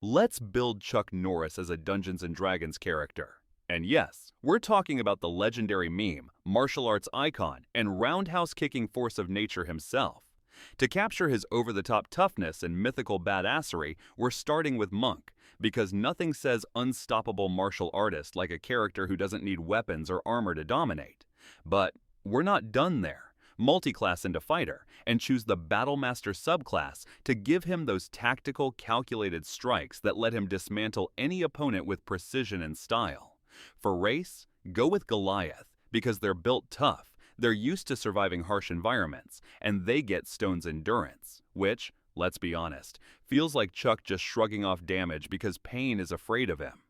Let's build Chuck Norris as a Dungeons & Dragons character. And yes, we're talking about the legendary meme, martial arts icon, and roundhouse-kicking force of nature himself. To capture his over-the-top toughness and mythical badassery, we're starting with Monk, because nothing says unstoppable martial artist like a character who doesn't need weapons or armor to dominate. But we're not done there. Multiclass into fighter, and choose the Battlemaster subclass to give him those tactical, calculated strikes that let him dismantle any opponent with precision and style. For race, go with Goliath, because they're built tough, they're used to surviving harsh environments, and they get Stone's endurance, which, let's be honest, feels like Chuck just shrugging off damage because pain is afraid of him.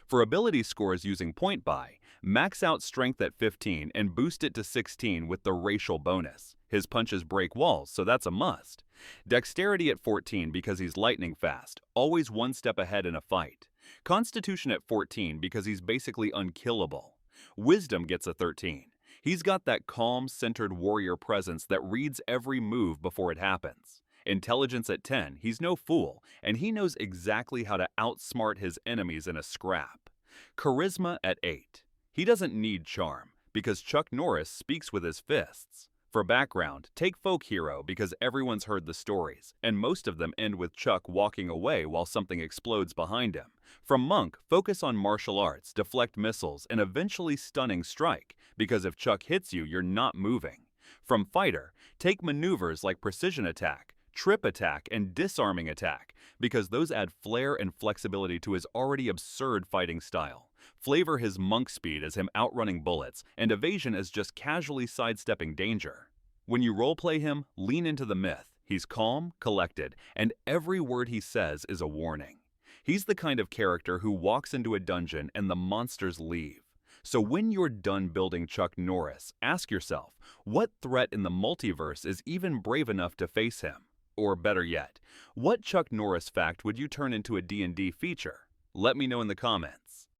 For ability scores using point buy, max out strength at 15 and boost it to 16 with the racial bonus. His punches break walls, so that's a must. Dexterity at 14 because he's lightning fast, always one step ahead in a fight. Constitution at 14 because he's basically unkillable. Wisdom gets a 13. He's got that calm, centered warrior presence that reads every move before it happens. Intelligence at 10, he's no fool, and he knows exactly how to outsmart his enemies in a scrap. Charisma at 8. He doesn't need charm, because Chuck Norris speaks with his fists. For background, take folk hero because everyone's heard the stories, and most of them end with Chuck walking away while something explodes behind him. From monk, focus on martial arts, deflect missiles, and eventually stunning strike, because if Chuck hits you, you're not moving. From fighter, take maneuvers like precision attack, trip attack, and disarming attack, because those add flair and flexibility to his already absurd fighting style. Flavor his monk speed as him outrunning bullets, and evasion as just casually sidestepping danger. When you roleplay him, lean into the myth. He's calm, collected, and every word he says is a warning. He's the kind of character who walks into a dungeon and the monsters leave. So when you're done building Chuck Norris, ask yourself, what threat in the multiverse is even brave enough to face him? Or better yet, what Chuck Norris fact would you turn into a D&D feature? Let me know in the comments.